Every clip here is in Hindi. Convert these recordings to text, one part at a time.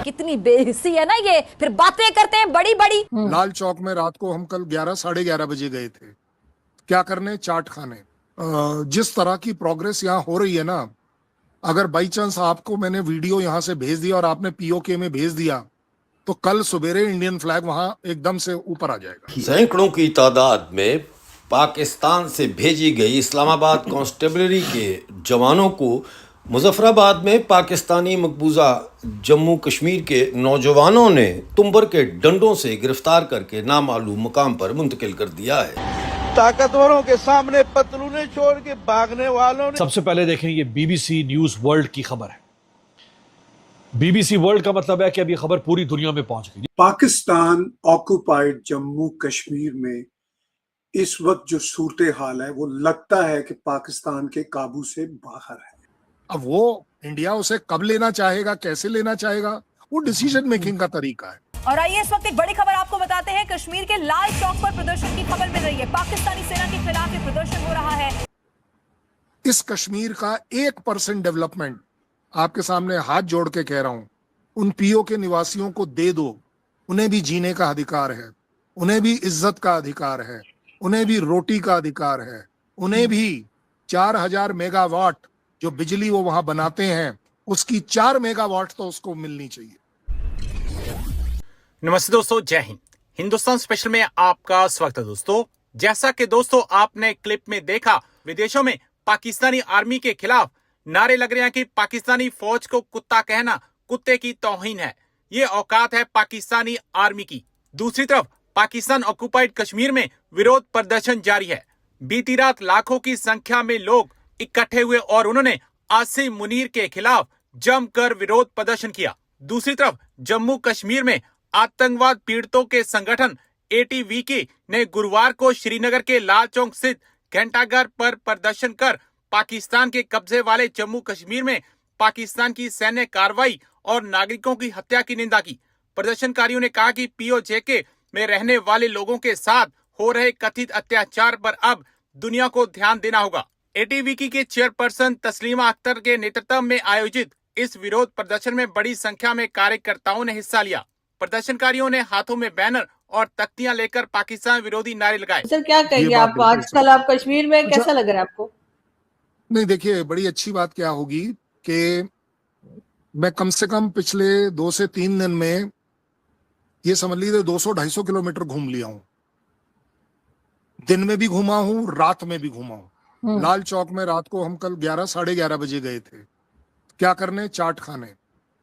कितनी बेहिस्सी है ना ये, फिर बातें करते हैं बड़ी बड़ी। लाल चौक में रात को हम कल 11 साढ़े 11 बजे गए थे, क्या करने? चाट खाने। जिस तरह की प्रोग्रेस यहाँ हो रही है ना, अगर बाई चांस आपको मैंने वीडियो यहाँ से भेज दिया और आपने पीओके में भेज दिया, तो कल सुबेरे इंडियन फ्लैग वहां एकदम से ऊपर आ जाएगा। सैकड़ों की तादाद में पाकिस्तान से भेजी गई इस्लामाबाद कांस्टेबलरी के जवानों को मुजफ्फराबाद में पाकिस्तानी मकबूजा जम्मू कश्मीर के नौजवानों ने तुम्बर के डंडों से गिरफ्तार करके नामालूम मुकाम पर मुंतकिल कर दिया है। ताकतवरों के सामने पतलूने छोड़ के भागने वालों ने। सबसे पहले देखें, ये बीबीसी न्यूज वर्ल्ड की खबर है। बीबीसी वर्ल्ड का मतलब है कि अब ये खबर पूरी दुनिया में पहुंच गई। पाकिस्तान ऑक्युपाइड जम्मू कश्मीर में इस वक्त जो सूरत हाल है, वो लगता है कि पाकिस्तान के काबू से बाहर है। अब वो इंडिया उसे कब लेना चाहेगा, कैसे लेना चाहेगा, वो डिसीजन मेकिंग का तरीका है। और आइए इस वक्त एक बड़ी खबर आपको बताते हैं। कश्मीर के लाल चौक पर प्रदर्शन की खबर मिल रही है। पाकिस्तानी सेना के खिलाफ ये प्रदर्शन हो रहा है। इस कश्मीर का 1% डेवलपमेंट, आपके सामने हाथ जोड़ के कह रहा हूं, उन पीओ के निवासियों को दे दो। उन्हें भी जीने का अधिकार है, उन्हें भी इज्जत का अधिकार है, उन्हें भी रोटी का अधिकार है, उन्हें भी 4000 मेगावाट जो बिजली वो वहां बनाते हैं, उसकी 4 मेगावाट तो उसको मिलनी चाहिए। नमस्ते दोस्तों, जय हिंद। हिंदुस्तान स्पेशल में आपका स्वागत है दोस्तों। जैसा कि दोस्तों आपने क्लिप में देखा, विदेशों में पाकिस्तानी आर्मी के खिलाफ नारे लग रहे हैं कि पाकिस्तानी फौज को कुत्ता कहना कुत्ते की तौहीन है। ये औकात है पाकिस्तानी आर्मी की। दूसरी तरफ पाकिस्तान ऑक्युपाइड कश्मीर में विरोध प्रदर्शन जारी है। बीती रात लाखों की संख्या में लोग इकट्ठे हुए और उन्होंने आसिम मुनीर के खिलाफ जमकर विरोध प्रदर्शन किया। दूसरी तरफ जम्मू कश्मीर में आतंकवाद पीड़ितों के संगठन एटीवीके ने गुरुवार को श्रीनगर के लाल चौक स्थित घंटाघर पर प्रदर्शन कर पाकिस्तान के कब्जे वाले जम्मू कश्मीर में पाकिस्तान की सैन्य कार्रवाई और नागरिकों की हत्या की निंदा की। प्रदर्शनकारियों ने कहा कि पीओजेके में रहने वाले लोगों के साथ हो रहे कथित अत्याचार पर अब दुनिया को ध्यान देना होगा। एटीवीके के चेयरपर्सन तस्लीमा अख्तर के नेतृत्व में आयोजित इस विरोध प्रदर्शन में बड़ी संख्या में कार्यकर्ताओं ने हिस्सा लिया। प्रदर्शनकारियों ने हाथों में बैनर और तख्तियां लेकर पाकिस्तान विरोधी नारे लगाए। सर क्या कहेंगे आप, आजकल आप कश्मीर में कैसा लग रहा है आपको? नहीं देखिए, बड़ी अच्छी बात क्या होगी कि मैं कम से कम पिछले 2 से 3 दिन में ये समझ लीजिए 200-250 किलोमीटर घूम लिया हूं। दिन में भी घूमा हूं, रात में भी घूमा हूं। लाल चौक में रात को हम कल 11 साढ़े 11 बजे गए थे, क्या करने? चाट खाने।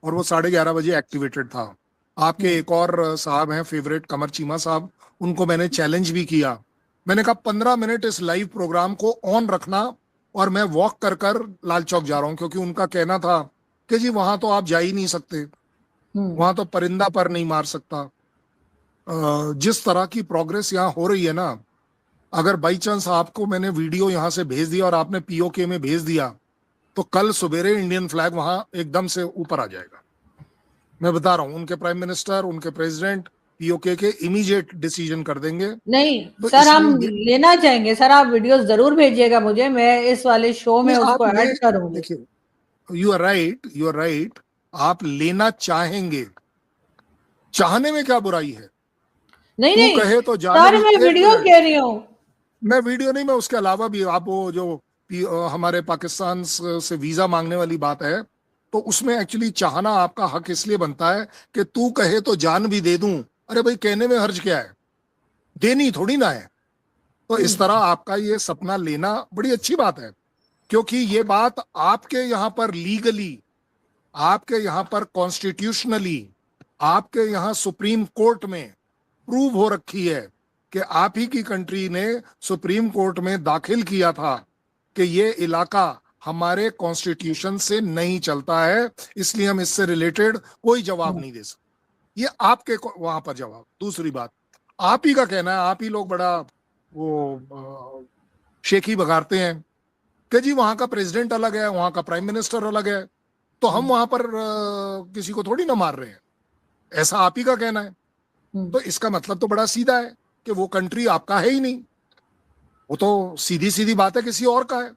और वो 11:30 बजे एक्टिवेटेड था। आपके एक और साहब हैं फेवरेट, कमर चीमा साहब, उनको मैंने चैलेंज भी किया। मैंने कहा 15 मिनट इस लाइव प्रोग्राम को ऑन रखना और मैं वॉक कर कर लाल चौक जा रहा हूं, क्योंकि उनका कहना था कि जी वहां तो आप जा ही नहीं सकते, वहां तो परिंदा पर नहीं मार सकता। जिस तरह की प्रोग्रेस यहाँ हो रही है ना, अगर बाई चांस आपको मैंने वीडियो यहाँ से भेज दिया और आपने पीओके में भेज दिया, तो कल सुबेरे इंडियन फ्लैग वहां एकदम से ऊपर आ जाएगा। मैं बता रहा हूं, उनके प्राइम मिनिस्टर, उनके प्रेसिडेंट पीओके के इमीडिएट डिसीजन कर देंगे। नहीं तो सर, हम लेना चाहेंगे। सर आप वीडियोस जरूर भेजिएगा मुझे, मैं इस वाले शो में उसको ऐड करूंगी। देखिए, यू आर राइट, आप लेना चाहेंगे, चाहने में क्या बुराई है? नहीं कहे तो सर, मैं वीडियो कह रही हूँ। मैं वीडियो नहीं, मैं उसके अलावा भी आप वो जो हमारे पाकिस्तान से वीजा मांगने वाली बात है, तो उसमें एक्चुअली चाहना आपका हक इसलिए बनता है कि तू कहे तो जान भी दे दूं। अरे भाई, कहने में हर्ज क्या है, देनी थोड़ी ना है। तो इस तरह आपका ये सपना लेना बड़ी अच्छी बात है, क्योंकि ये बात आपके यहाँ पर लीगली, आपके यहाँ पर कॉन्स्टिट्यूशनली, आपके यहाँ सुप्रीम कोर्ट में प्रूव हो रखी है कि आप ही की कंट्री ने सुप्रीम कोर्ट में दाखिल किया था कि ये इलाका हमारे कॉन्स्टिट्यूशन से नहीं चलता है, इसलिए हम इससे रिलेटेड कोई जवाब नहीं दे सकते। ये आपके वहां पर जवाब। दूसरी बात, आप ही का कहना है, आप ही लोग बड़ा वो शेखी बघारते हैं कि जी वहां का प्रेसिडेंट अलग है, वहां का प्राइम मिनिस्टर अलग है, तो हम वहां पर किसी को थोड़ी ना मार रहे हैं, ऐसा आप ही का कहना है। तो इसका मतलब तो बड़ा सीधा है कि वो कंट्री आपका है ही नहीं। वो तो सीधी सीधी बात है, किसी और का है।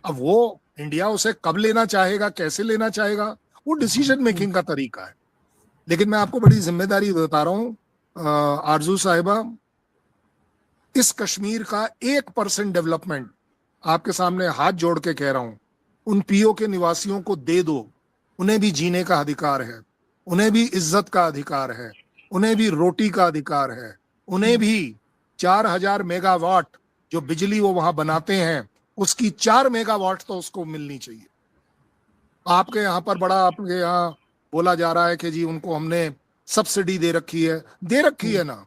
अब वो इंडिया उसे कब लेना चाहेगा, कैसे लेना चाहेगा, वो डिसीजन मेकिंग का तरीका है। लेकिन मैं आपको बड़ी जिम्मेदारी बता रहा हूं आरजू साहिबा, इस कश्मीर का 1% डेवलपमेंट आपके सामने हाथ जोड़ के कह रहा हूं, उन पीओ के निवासियों को दे दो। उन्हें भी जीने का अधिकार है, उन्हें भी इज्जत का अधिकार है, उन्हें भी रोटी का अधिकार है, उन्हें भी 4000 मेगावाट जो बिजली वो वहां बनाते हैं उसकी 4 मेगावाट तो उसको मिलनी चाहिए। आपके यहाँ पर बड़ा आपके यहाँ बोला जा रहा है कि जी उनको हमने सब्सिडी दे रखी है ना।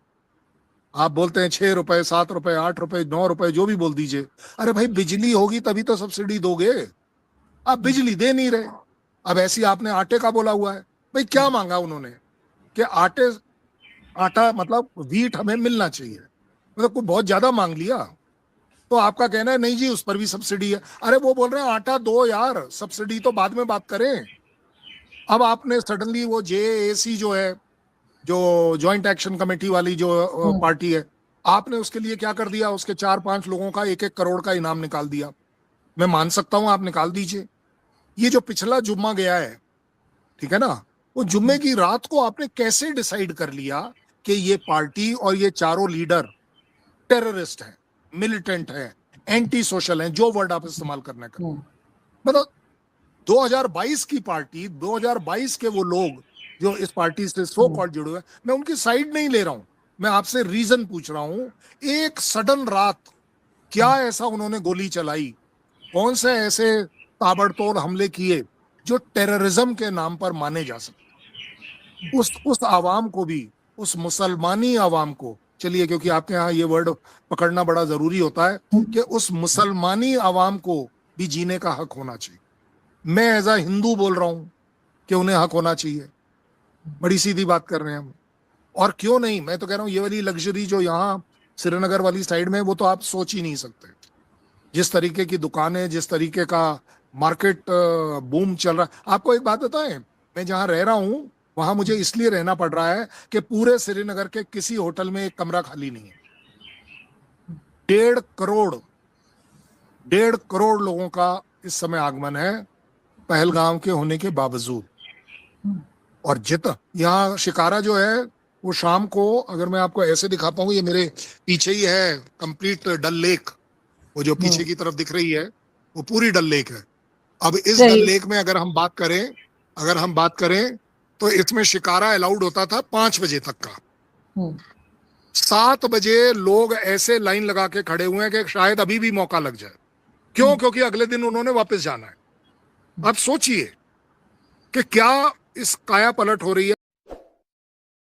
आप बोलते हैं 6 रुपए, 7 रुपए, 8 रुपए, 9 रुपए, जो भी बोल दीजिए। अरे भाई बिजली होगी तभी तो सब्सिडी दोगे, आप बिजली दे नहीं रहे। अब ऐसी आपने आटे का बोला हुआ है, भाई क्या मांगा उन्होंने कि आटा मतलब व्हीट हमें मिलना चाहिए, मतलब कोई बहुत ज्यादा मांग लिया। तो आपका कहना है नहीं जी उस पर भी सब्सिडी है। अरे वो बोल रहे हैं आटा दो यार, सब्सिडी तो बाद में बात करें। अब आपने सडनली वो जेएसी जो है, जो जॉइंट एक्शन कमेटी वाली जो पार्टी है, आपने उसके लिए क्या कर दिया, उसके 4-5 लोगों का 1-1 करोड़ का इनाम निकाल दिया। मैं मान सकता हूं आप निकाल दीजिए। ये जो पिछला जुम्मा गया है, ठीक है ना, वो जुम्मे की रात को आपने कैसे डिसाइड कर लिया कि ये पार्टी और ये चारों लीडर टेररिस्ट हैं, मिलिटेंट हैं, एंटी सोशल हैं, जो वर्ड आप इस्तेमाल करने का, मतलब 2022 की पार्टी, 2022 के वो लोग जो इस पार्टी से सो कॉल्ड जुड़े हुए, मैं उनकी साइड नहीं ले रहा हूं, मैं आपसे रीजन पूछ रहा हूं। एक सडन रात क्या ऐसा उन्होंने गोली चलाई, कौन से ऐसे ताबड़तोड़ हमले किए जो टेररिज्म के नाम पर माने जा सकते? उस आवाम को भी, उस मुसलमानी आवाम को, चलिए क्योंकि आपके यहाँ ये वर्ड पकड़ना बड़ा जरूरी होता है, कि उस मुसलमानी आवाम को भी जीने का हक होना चाहिए। मैं एज अ हिंदू बोल रहा हूं कि उन्हें हक होना चाहिए। बड़ी सीधी बात कर रहे हैं हम। और क्यों नहीं, मैं तो कह रहा हूं ये वाली लग्जरी जो यहाँ श्रीनगर वाली साइड में, वो तो आप सोच ही नहीं सकते। जिस तरीके की दुकानें, जिस तरीके का मार्केट बूम चल रहा है। आपको एक बात बताएं, मैं जहां रह रहा हूं वहां मुझे इसलिए रहना पड़ रहा है कि पूरे श्रीनगर के किसी होटल में एक कमरा खाली नहीं है। 1.5 करोड़ लोगों का इस समय आगमन है पहलगाम के होने के बावजूद। और यहाँ शिकारा जो है वो शाम को, अगर मैं आपको ऐसे दिखा पाऊँ, ये मेरे पीछे ही है कंप्लीट डल लेक, वो जो पीछे की तरफ दिख रही है वो पूरी डल लेक है। अब इस डल लेक में अगर हम बात करें तो इसमें शिकारा अलाउड होता था 5 बजे तक का। 7 बजे लोग ऐसे लाइन लगा के खड़े हुए हैं कि शायद अभी भी मौका लग जाए। क्यों? क्योंकि अगले दिन उन्होंने वापस जाना है। अब सोचिए कि क्या इस काया पलट हो रही है।